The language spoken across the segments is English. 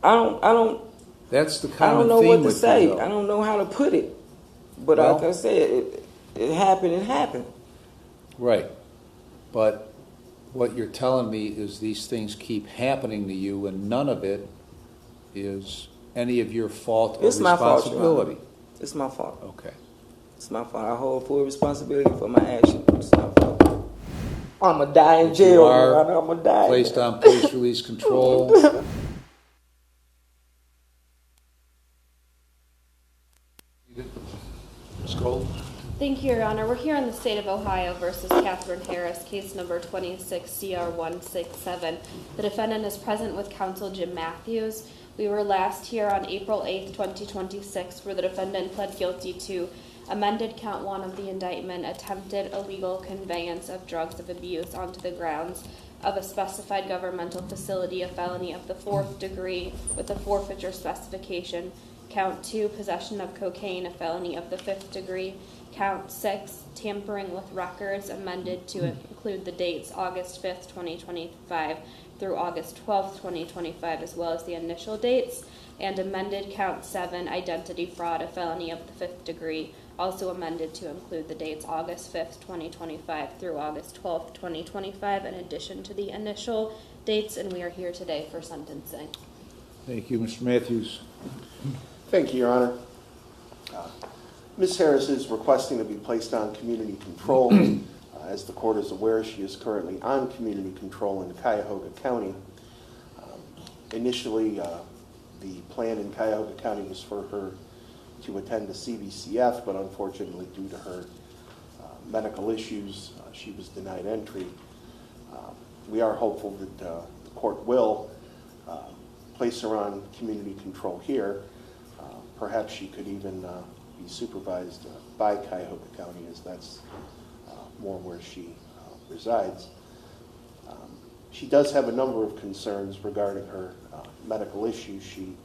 That's the I common don't know theme what to with say. you, though. I don't know how to put it. But Well, like I said, it happened. It happened. Right. But what you're telling me is these things keep happening to you, and none of it is any of your fault or responsibility. It's my fault. Okay. It's my fault. I hold full responsibility for my actions. It's my fault. I'm going to die in jail. You are I'm going to die. placed on police release control. Ms. Gold? Thank you, Your Honor. We're here in the state of Ohio versus Catherine Harris, case number 26-CR167. The defendant is present with counsel Jim Matthews. We were last here on April 8th, 2026, where the defendant pled guilty to amended count 1 of the indictment, attempted illegal conveyance of drugs of abuse onto the grounds of a specified governmental facility, a felony of the 4th degree with a forfeiture specification. Count 2, possession of cocaine, a felony of the 5th degree. Count 6, tampering with records, amended to include the dates August 5th, 2025 through August 12th, 2025, as well as the initial dates. And amended count 7, identity fraud, a felony of the 5th degree, also amended to include the dates August 5th, 2025 through August 12th, 2025, in addition to the initial dates. And we are here today for sentencing. Thank you, Mr. Matthews. Thank you, Your Honor. Ms. Harris is requesting to be placed on community control. As the court is aware, she is currently on community control in Cuyahoga County. Initially, the plan in Cuyahoga County was for her to attend the CBCF, but unfortunately, due to her medical issues, she was denied entry. We are hopeful that the court will place her on community control here. Perhaps she could even be supervised by Cuyahoga County, as that's more where she resides. She does have a number of concerns regarding her medical issues. She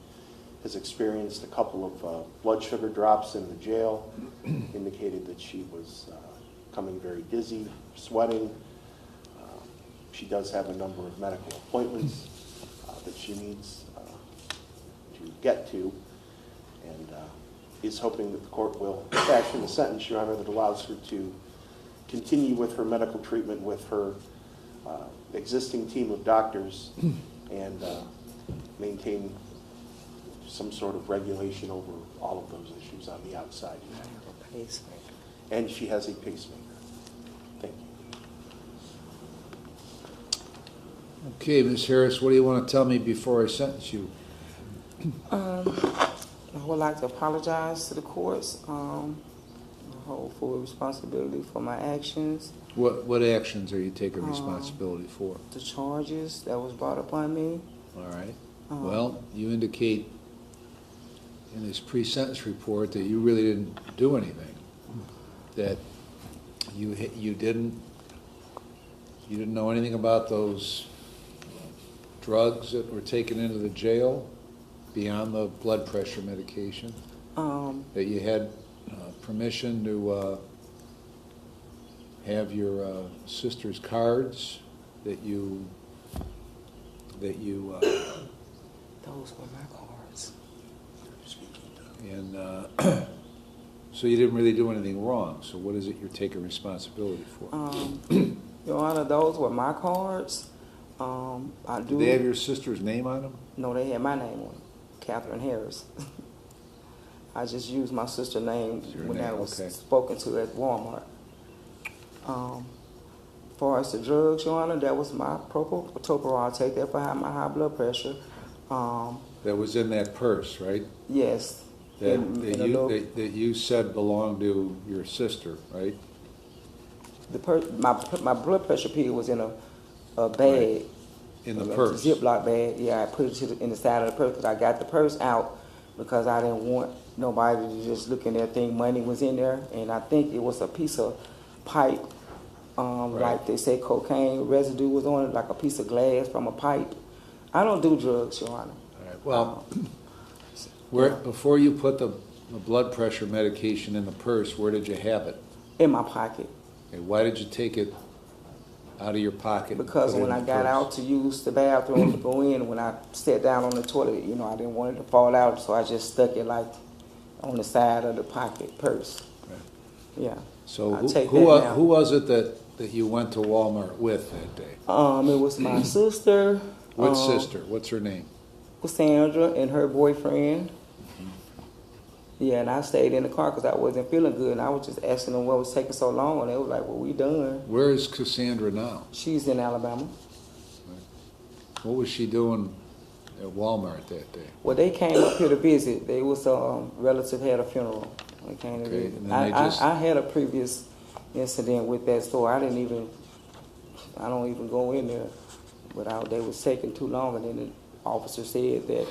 has experienced a couple of blood sugar drops in the jail, indicated that she was becoming very dizzy, sweating. She does have a number of medical appointments that she needs to get to, and is hoping that the court will fashion a sentence, Your Honor, that allows her to continue with her medical treatment with her existing team of doctors and maintain some sort of regulation over all of those issues on the outside. And she has a pacemaker. Thank you. Okay, Ms. Harris, what do you want to tell me before I sentence you? I would like to apologize to the courts. I hold full responsibility for my actions. What actions are you taking responsibility for? The charges that was brought upon me. All right. Well, you indicate in this pre-sentence report that you really didn't do anything. That you didn't know anything about those drugs that were taken into the jail beyond the blood pressure medication. That you had permission to have your sister's cards. That you those were my cards. And so you didn't really do anything wrong. So what is it you're taking responsibility for? Your Honor, those were my cards. Did they have your sister's name on them? No, they had my name on them, Catherine Harris. I just used my sister's name when I was spoken to at Walmart. As far as the drugs, Your Honor, that was my propofol. I take that for my high blood pressure. That was in that purse, right? Yes. That you said belonged to your sister, right? My blood pressure pill was in a bag. Right. In the purse. A Ziploc bag. Yeah, I put it in the side of the purse because I got the purse out because I didn't want nobody to just look in there, think money was in there. And I think it was a piece of pipe, like they say cocaine residue was on it, like a piece of glass from a pipe. I don't do drugs, Your Honor. All right. Well, before you put the blood pressure medication in the purse, where did you have it? In my pocket. Okay, why did you take it out of your pocket? and Because put it when in I the got purse? out to use the bathroom to go in, when I sat down on the toilet, you know, I didn't want it to fall out, so I just stuck it like on the side of the pocket purse. Right. Yeah. So I who, take who, that now. who was it that you went to Walmart with that day? It was my sister. What sister? What's her name? Cassandra and her boyfriend. Yeah, and I stayed in the car because I wasn't feeling good, and I was just asking them what was taking so long, and they was like, "Well, we done." Where is Cassandra now? She's in Alabama. What was she doing at Walmart that day? Well, they came up here to visit. They was relative had a funeral. They came to Okay, visit. and then they just- I had a previous incident with that store. I don't even go in there, but they was taking too long, and then the officer said that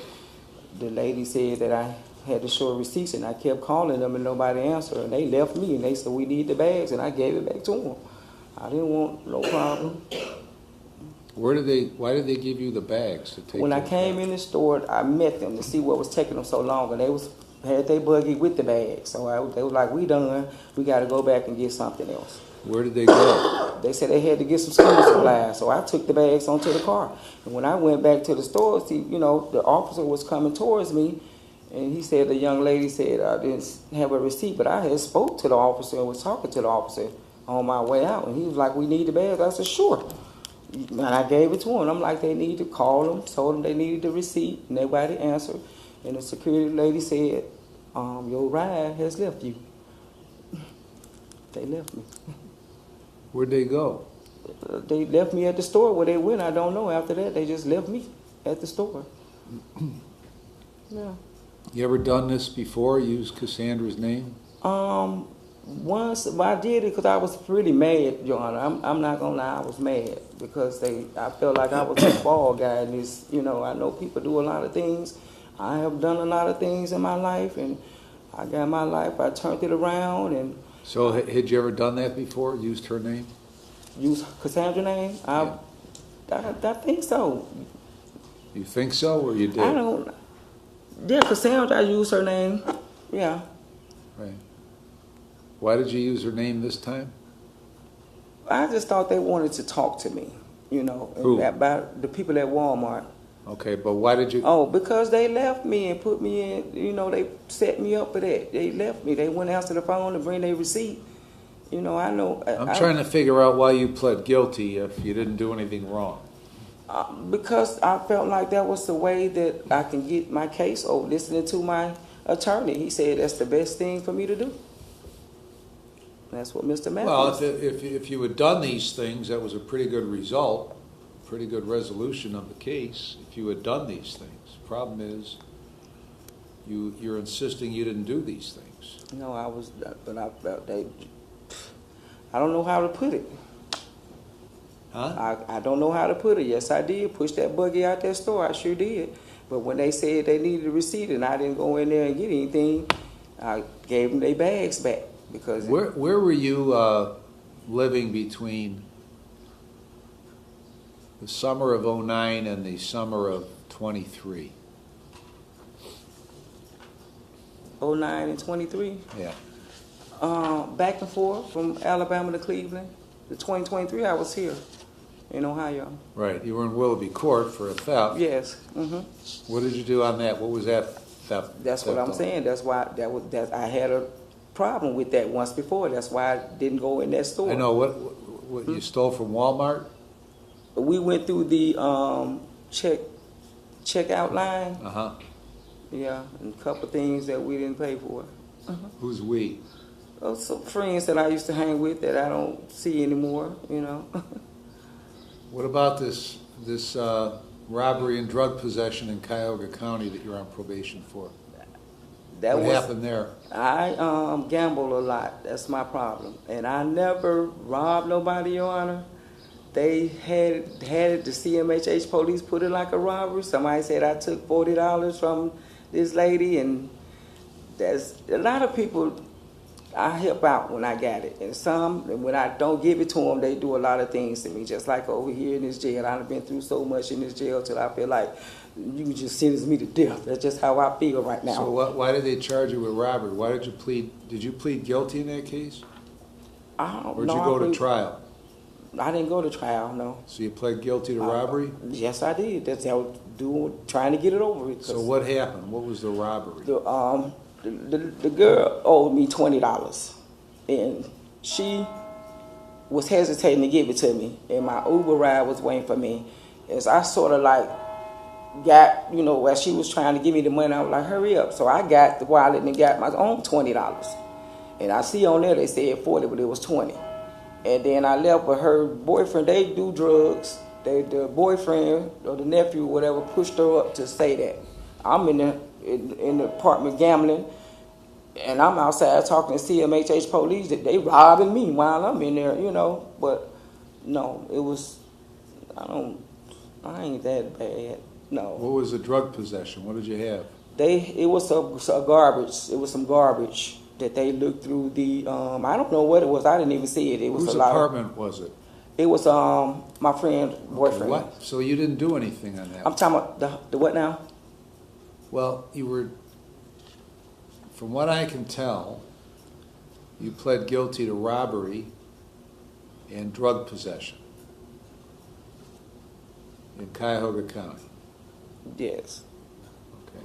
the lady said that I had to show receipts, and I kept calling them and nobody answered, and they left me and they said we need the bags, and I gave it back to them. I didn't want no problem. Why did they give you the bags to take? When I those came bags? in the store, I met them to see what was taking them so long, and they had their buggy with the bags. So they were like, "We done. We got to go back and get something else." Where did they go? They said they had to get some school supplies, so I took the bags onto the car. And when I went back to the store, see, you know, the officer was coming towards me, and he said the young lady said I didn't have a receipt, but I had spoke to the officer and was talking to the officer on my way out, and he was like, "We need the bags." I said, "Sure." And I gave it to him. I'm like, they need to call them, told them they needed the receipt, and nobody answered. And the security lady said, "Your ride has left you." They left me. Where'd they go? They left me at the store. Where they went, I don't know. After that, they just left me at the store. Yeah. You ever done this before? Used Cassandra's name? Once, but I did it because I was pretty mad, Your Honor. I'm not gonna lie, I was mad because I felt like I was a fall guy in this. You know, I know people do a lot of things. I have done a lot of things in my life, and I got my life. I turned it around and So had you ever done that before? Used her name? used Cassandra's name. Yeah. I think so. You think so, or you did? I don't. Yeah, Cassandra, I used her name. Yeah. Right. Why did you use her name this time? I just thought they wanted to talk to me, you know, Who? about the people at Walmart. Okay, but why did you? Oh, because they left me and put me in, you know, they set me up for that. They left me. They went out to the phone to bring their receipt. You know, I know. I'm trying to figure out why you pled guilty if you didn't do anything wrong. Because I felt like that was the way that I can get my case over, listening to my attorney. He said that's the best thing for me to do. That's what Mr. Matthews Well, if you had done these things, that was a pretty good result, pretty good resolution of the case. If you had done these things, problem is, you're insisting you didn't do these things. No, I was, but I felt I don't know how to put it. Huh? I don't know how to put it. Yes, I did push that buggy out that store. I sure did. But when they said they needed a receipt and I didn't go in there and get anything, I gave them their bags back because. Where were you living between the summer of '09 and the summer of '23? 09 and 23. Yeah. Back and forth from Alabama to Cleveland. The 2023, I was here in Ohio. Right. You were in Willoughby Court for a theft. Yes. What did you do on that? What was that theft? That's what I'm saying. That's why I had a problem with that once before. That's why I didn't go in that store. I know. What you stole from Walmart? We went through the checkout line. Uh-huh. Yeah, and a couple things that we didn't pay for. Who's we? Some friends that I used to hang with that I don't see anymore, you know. What about this robbery and drug possession in Cuyahoga County that you're on probation for? What happened there? I gamble a lot. That's my problem. And I never robbed nobody, Your Honor. They had it, the CMHH police put it like a robbery. Somebody said I took $40 from this lady, and there's a lot of people I help out when I got it. And some, when I don't give it to them, they do a lot of things to me. Just like over here in this jail. I've been through so much in this jail till I feel like you can just sentence me to death. That's just how I feel right now. So why did they charge you with robbery? Why did you plead? Did you plead guilty in that case? I don't Or did know. you go to trial? I didn't go to trial, no. So you pled guilty to robbery? Yes, I did. That's how I was trying to get it over with. So what happened? What was the robbery? The girl owed me $20, and she was hesitating to give it to me, and my Uber ride was waiting for me. As I sort of like got, as she was trying to give me the money, I was like, hurry up. So I got the wallet and got my own $20. And I see on there they said 40, but it was 20. And then I left with her boyfriend. They do drugs. The boyfriend or the nephew, whatever, pushed her up to say that. I'm in the apartment gambling, and I'm outside talking to CMHH police that they robbing me while I'm in there, But no, it was, I ain't that bad. No. What was the drug possession? What did you have? It was a garbage. It was some garbage that they looked through the. I don't know what it was. I didn't even see it. It was Whose a lot. apartment was it? It was my friend's boyfriend. What? So you didn't do anything on that? I'm talking about the what now? Well, you were, from what I can tell, you pled guilty to robbery and drug possession in Cuyahoga County. Yes. Okay.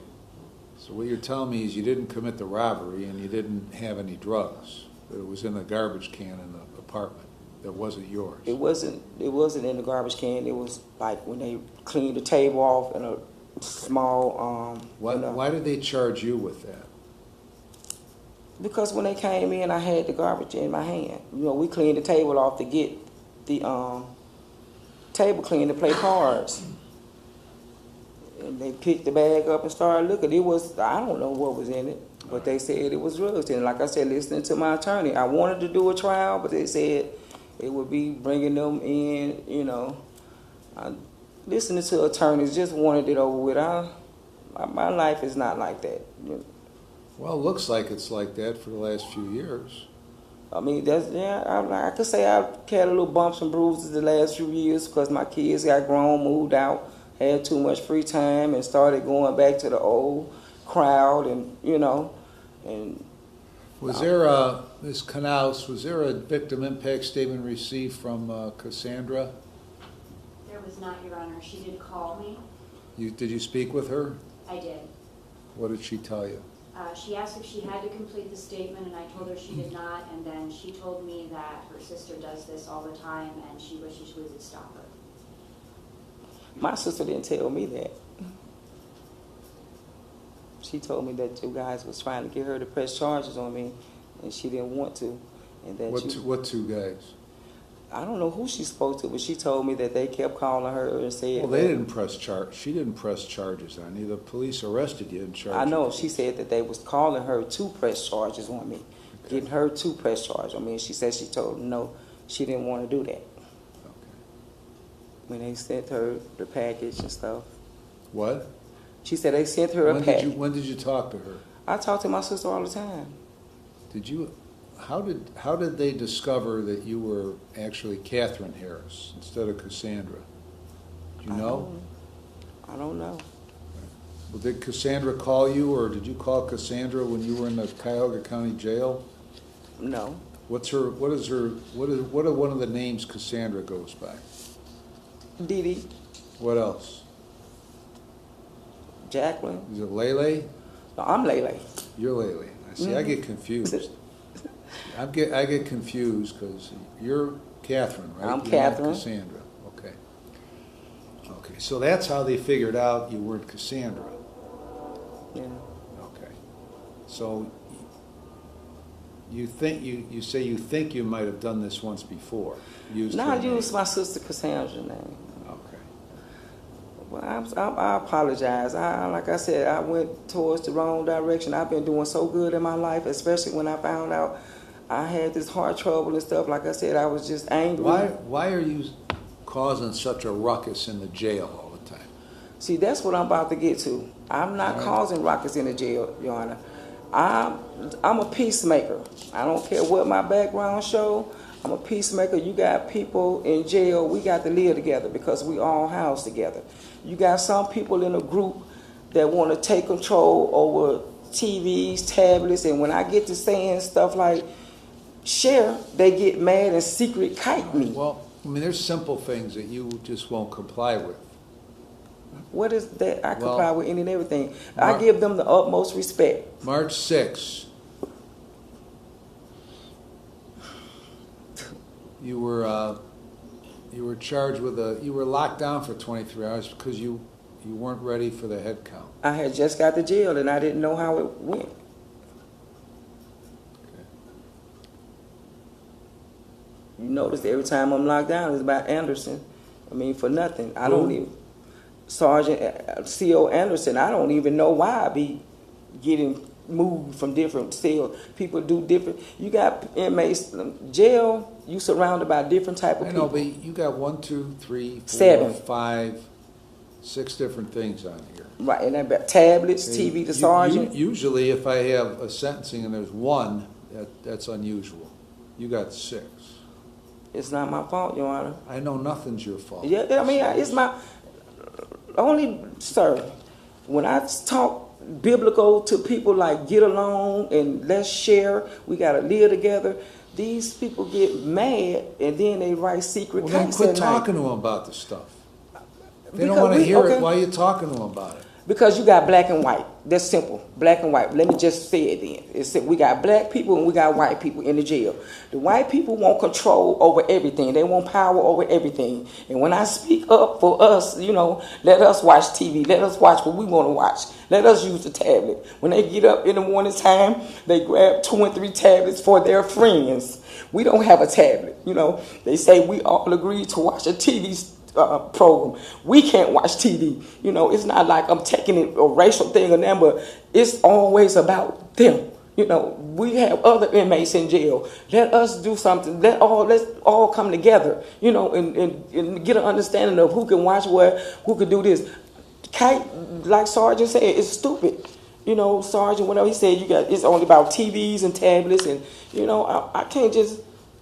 So what you're telling me is you didn't commit the robbery and you didn't have any drugs. But it was in a garbage can in the apartment that wasn't yours. It wasn't in the garbage can. It was like when they cleaned the table off in a small. Why did they charge you with that? Because when they came in, I had the garbage in my hand. We cleaned the table off to get the table clean to play cards. And they picked the bag up and started looking. It was, I don't know what was in it, but they said it was drugs. And like I said, listening to my attorney, I wanted to do a trial, but they said it would be bringing them in, listening to attorneys, just wanted it over with. My life is not like that. Well, it looks like it's like that for the last few years. I mean, I could say I've had a little bumps and bruises the last few years because my kids got grown, moved out, had too much free time, and started going back to the old crowd, and and. Was there Ms. Knaus, was there a victim impact statement received from Cassandra? There was not, Your Honor. She did call me. Did you speak with her? I did. What did she tell you? She asked if she had to complete the statement, and I told her she did not, and then she told me that her sister does this all the time, and she wishes we would stop her. My sister didn't tell me that. She told me that you guys was trying to get her to press charges on me, and she didn't want to. And that What two guys? I don't know who she spoke to, but she told me that they kept calling her and saying. Well, they didn't press charge. She didn't press charges on you. The police arrested you and charged you. I know. She said that they was calling her to press charges on me, getting her to press charge on me. And she said she told them no, she didn't want to do that. Okay. When they sent her the package and stuff. What? She said they sent her a package. When did you talk to her? I talk to my sister all the time. Did you? How did they discover that you were actually Catherine Harris instead of Cassandra? Do you know? I don't know. Well, did Cassandra call you, or did you call Cassandra when you were in the Cuyahoga County Jail? No. What are one of the names Cassandra goes by? Dee. What else? Jacqueline. Is it Lele? No, I'm Lele. You're Lele. I see. I get confused. I get confused because you're Catherine, right? I'm You're Catherine. Not Cassandra. Okay. Okay. So that's how they figured out you weren't Cassandra. Yeah. Okay. So you say you think you might have done this once before. I used my sister Cassandra's name. Okay. Well, I apologize. Like I said, I went towards the wrong direction. I've been doing so good in my life, especially when I found out I had this heart trouble and stuff. Like I said, I was just angry. Why are you causing such a ruckus in the jail all the time? See, that's what I'm about to get to. I'm not causing ruckus in the jail, Your Honor. I'm a peacemaker. I don't care what my background show. I'm a peacemaker. You got people in jail. We got to live together because we all housed together. You got some people in a group that want to take control over TVs, tablets, and when I get to saying stuff like share, they get mad and secret kite me. Well, I mean, there's simple things that you just won't comply with. What is that? I Well, comply with any and everything. I Mar- give them the utmost respect. March 6th, you were charged with you were locked down for 23 hours because you weren't ready for the head count. I had just got to jail and I didn't know how it went. Okay. You notice every time I'm locked down, it's about Anderson. I mean, for nothing. I don't even, Sergeant C.O. Anderson, I don't even know why I be getting moved from different cells. People do different. You got inmates, jail, you surrounded by different type of I know, people. but you got 1, 2, 3, 4, 7. 5, 6 different things on here. Right, and that tablets, TV, the sergeant. Usually, if I have a sentencing and there's 1, that's unusual. You got 6. It's not my fault, Your Honor. I know nothing's your fault. Yeah, I mean, it's my only, sir, when I talk biblical to people like get along and let's share, we got to live together, these people get mad and then they write secret Well, then texts quit at night. talking to them about the stuff. If they don't Because want to we- hear okay. it, why are you talking to them about it? Because you got black and white. That's simple. Black and white. Let me just say it then. It's we got black people and we got white people in the jail. The white people want control over everything. They want power over everything. And when I speak up for us, let us watch TV. Let us watch what we want to watch. Let us use the tablet. When they get up in the morning time, they grab 2 and 3 tablets for their friends. We don't have a tablet. They say we all agree to watch a TV program. We can't watch TV. It's not like I'm taking it a racial thing or that, but it's always about them. We have other inmates in jail. Let us do something. Let's all come together, and get an understanding of who can watch what, who can do this. Like Sergeant said, it's stupid. Sergeant, whatever he said, it's only about TVs and tablets, and I can't just.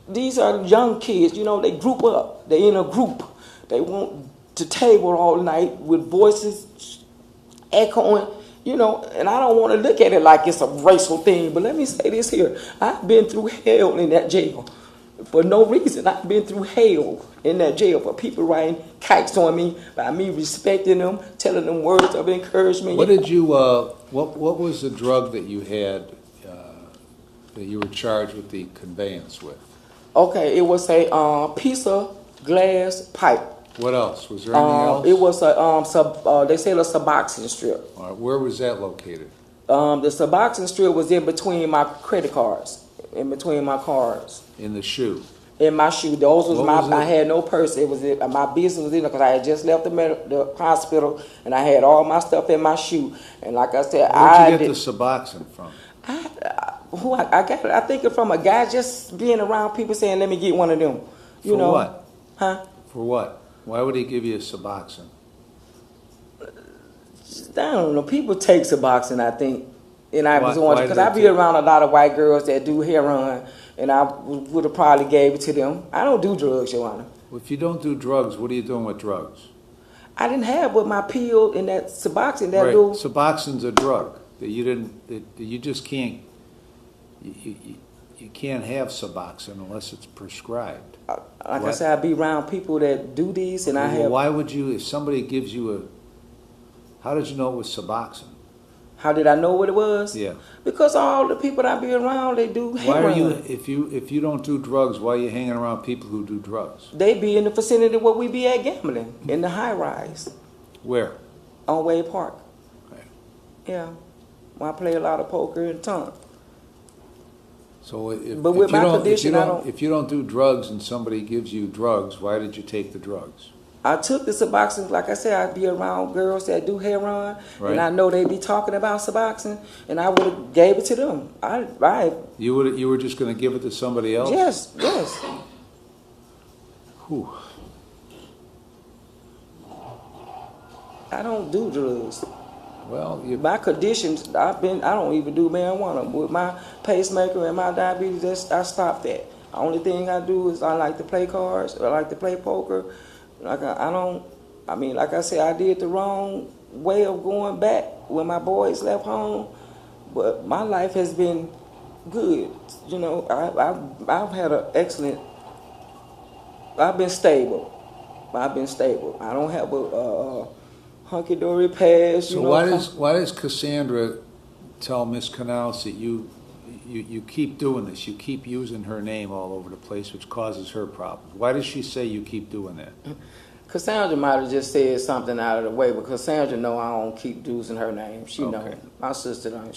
These are young kids. They group up. They in a group. They want to table all night with voices echoing, and I don't want to look at it like it's a racial thing. But let me say this here. I've been through hell in that jail for no reason. I've been through hell in that jail for people writing kites on me, by me respecting them, telling them words of encouragement. What did you, what was the drug that you had, that you were charged with the conveyance with? Okay, it was a piece of glass pipe. What else? Was there anything else? It was a they say a Suboxone strip. All right, where was that located? The Suboxone strip was in between my credit cards, in between my cards, In the shoe. in my shoe. Those was What my. was it? I had no purse. It was my business was in there because I had just left the hospital and I had all my stuff in my shoe. And like I said, Where'd you get the Suboxone from? I got it. I think it from a guy just being around people saying, "Let me get one of them." For what? Huh? For what? Why would he give you a Suboxone? I don't know. People take Suboxone, I think, and I was Why on do because they I be take it? around a lot of white girls that do heroin, and I would have probably gave it to them. I don't do drugs, Your Honor. Well, if you don't do drugs, what are you doing with drugs? I didn't have but my pill and that Suboxone. That Right. little. Suboxone's a drug that you didn't. That you just can't. You can't have Suboxone unless it's prescribed. Like I What? said, I be around people that do these, and I Well, have. why would you? If somebody gives you a, how did you know it was Suboxone? How did I know what it was? Yeah. Because all the people that I be around, they do Why heroin. are you? If you don't do drugs, why are you hanging around people who do drugs? They be in the vicinity where we be at gambling, in the high rise, Where? on Wade Park. Right. Yeah. I play a lot of poker and ton. So if, But if with you my don't, condition, I don't- if you don't do drugs and somebody gives you drugs, why did you take the drugs? I took the Suboxone, like I said, I be around girls that do heroin, Right. and I know they be talking about Suboxone, and I would have gave it to them. I You were just going to give it to somebody else? yes. Whew. I don't do drugs. Well, My conditions, I don't even do marijuana. With my pacemaker and my diabetes, I stopped that. The only thing I do is I like to play cards, I like to play poker. Like like I said, I did the wrong way of going back when my boys left home, but my life has been good. I've had an excellent I've been stable. I've been stable. I don't have a hunky-dory past. So why does Cassandra tell Miss Canals that you keep doing this? You keep using her name all over the place, which causes her problems. Why does she say you keep doing that? Cassandra might have just said something out of the way, but Cassandra know I don't keep using her name. She Okay. know. My sister don't.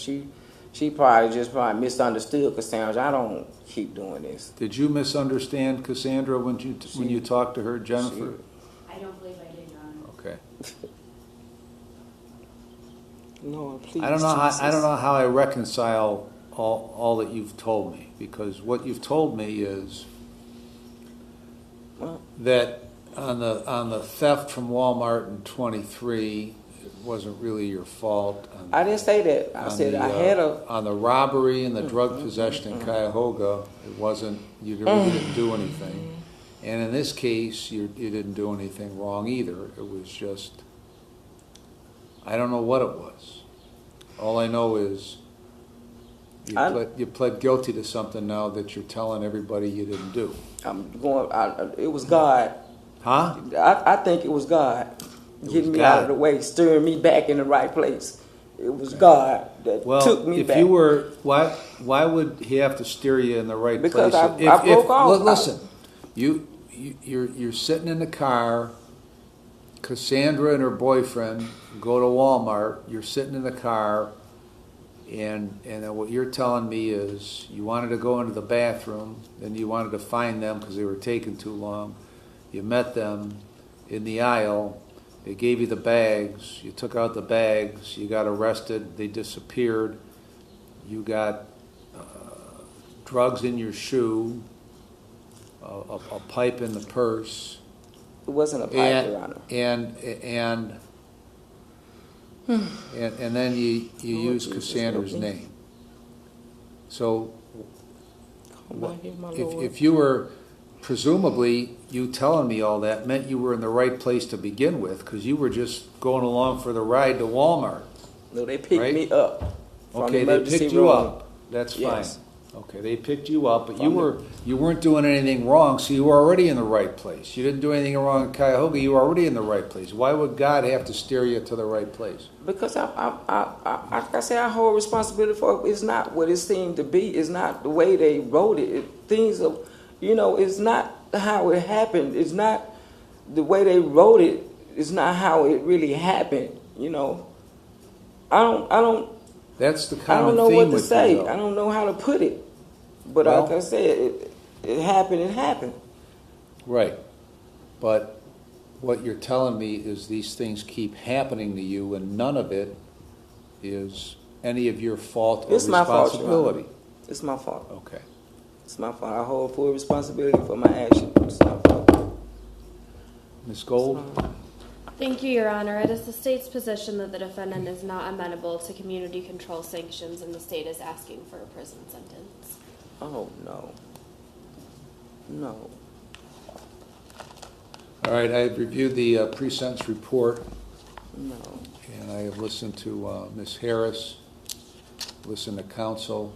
She probably misunderstood Cassandra. I don't keep doing this. Did you misunderstand Cassandra when you talked to her, Jennifer? I don't believe I did, Your Honor. Okay. Lord, please. I don't know Jesus. how I reconcile all that you've told me, because what you've told me is Well, that on the theft from Walmart in 23, it wasn't really your fault. I didn't say that. I said I had on the robbery and the drug possession in Cuyahoga. It wasn't, you really didn't do anything. And in this case, you didn't do anything wrong either. It was just, I don't know what it was. All I know is you pled guilty to something now that you're telling everybody you didn't do. It was God. Huh? I think it was God getting me out of the way, steering me back in the right place. It was God that took me back. If you were, why would he have to steer you in the right Because place? I broke off. Listen, you're sitting in the car. Cassandra and her boyfriend go to Walmart. You're sitting in the car, and what you're telling me is you wanted to go into the bathroom, then you wanted to find them because they were taking too long. You met them in the aisle. They gave you the bags. You took out the bags. You got arrested. They disappeared. You got drugs in your shoe, a pipe in the purse. It wasn't a pipe, Your Honor. And then you use Jesus, Cassandra's help me. name. So Come on here, my Lord. if you were, presumably, you telling me all that meant you were in the right place to begin with, because you were just going along for the ride to Walmart. No, they picked Right? me up from Okay, the they emergency picked room. you up. That's fine. Yes. Okay, they picked you up, but From you weren't doing anything wrong, so you were already in the right place. You didn't do anything wrong in Cuyahoga. You were already in the right place. Why would God have to steer you to the right place? Because like I said, I hold responsibility for it. It's not what it seemed to be. It's not the way they wrote it. Things are, it's not how it happened. It's not the way they wrote it. It's not how it really happened. That's the I common don't know theme what to with say. you, though. I don't know how to put it. But Well- like I said, it happened. It happened. Right. But what you're telling me is these things keep happening to you, and none of it is any of your fault or It's my fault, Your Honor. responsibility. It's my fault. Okay. It's my fault. I hold full responsibility for my actions. It's my fault. Ms. Gold? Thank you, Your Honor. It is the state's position that the defendant is not amenable to community control sanctions, and the state is asking for a prison sentence. Oh, no. No. All right, I have reviewed the pre-sentence report, No. and I have listened to Ms. Harris, listened to counsel.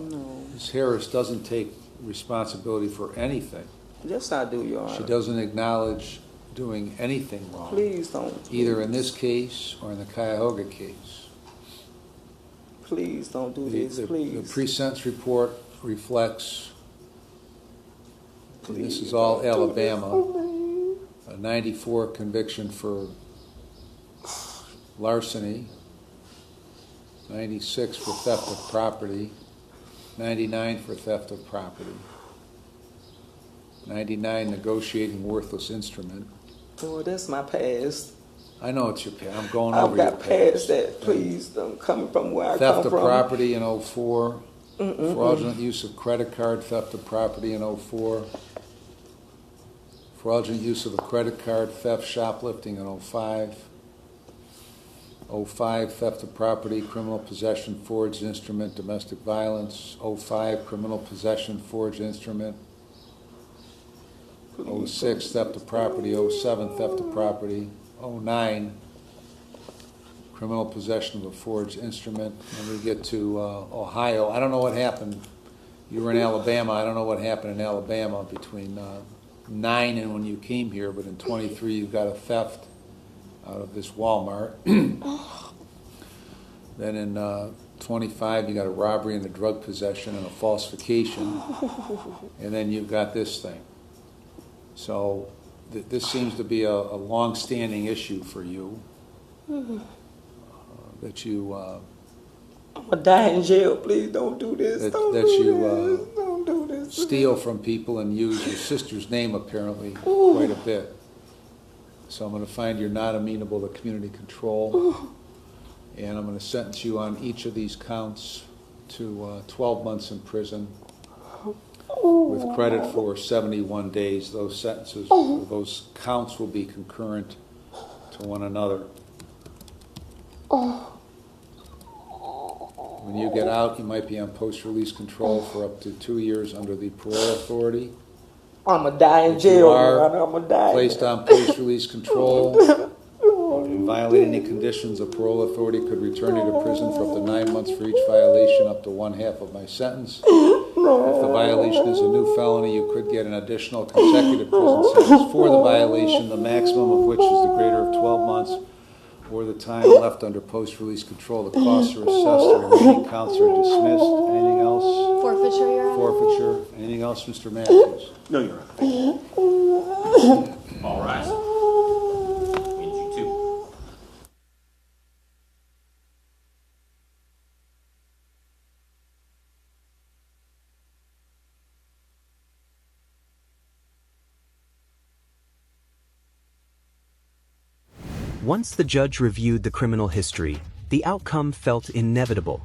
No. Ms. Harris doesn't take responsibility for anything. Yes, I do, Your Honor. She doesn't acknowledge doing anything wrong, Please don't. either in this case or in the Cuyahoga case. Please don't do The this, please. pre-sentence report reflects, and this Please is all don't do this Alabama, for me. a 94 conviction for larceny, 96 for theft of property, 99 for theft of property, 99 negotiating worthless instrument. Oh, that's my past. I know it's your past. I'm going I've over your got past. past that. Please, I'm coming from where I come Theft of from. property in 04, fraudulent use of credit card, theft of property in 04, fraudulent use of a credit card, theft, shoplifting in 05, 05, theft of property, criminal possession, forged instrument, domestic violence, 05, criminal possession, forged instrument, 06, theft of property, 07, theft of property, 09, criminal possession of a forged instrument. And we get to Ohio. I don't know what happened You were in Alabama. I don't know what happened in Alabama between 9 and when you came here, but in 23 you got a theft out of this Walmart. Then in 25 you got a robbery and a drug possession and a falsification. And then you've got this thing. So this seems to be a long-standing issue for you. That you... I'm gonna die in jail. Please don't do this. Don't do this. Steal from people and use your sister's name apparently quite a bit. So I'm going to find you're not amenable to community control, and I'm going to sentence you on each of these counts to 12 months in prison with credit for 71 days. Those sentences, those counts will be concurrent to one another. When you get out, you might be on post-release control for up to 2 years under the parole authority. I'm gonna die in If jail. you are I'm gonna die. placed on post-release control, and violate any conditions, the parole authority could return you to prison for up to 9 months for each violation, up to 1/2 of my sentence. If the violation is a new felony, you could get an additional consecutive prison sentence for the violation, the maximum of which is the greater of 12 months, or the time left under post-release control. The costs are assessed, the remaining counts are dismissed. Anything else? Forfeiture, Your Honor. Forfeiture. Anything else, Mr. Matthews? No, Your Honor. Thank you. All rise. And you too. Once the judge reviewed the criminal history, the outcome felt inevitable.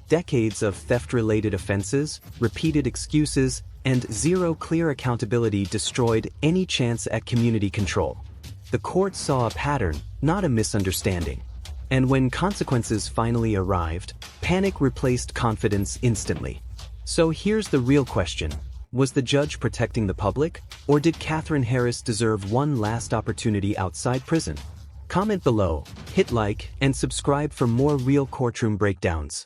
Decades of theft-related offenses, repeated excuses, and zero clear accountability destroyed any chance at community control. The court saw a pattern, not a misunderstanding. And when consequences finally arrived, panic replaced confidence instantly. So here's the real question. Was the judge protecting the public, or did Catherine Harris deserve one last opportunity outside prison? Comment below, hit like, and subscribe for more real courtroom breakdowns.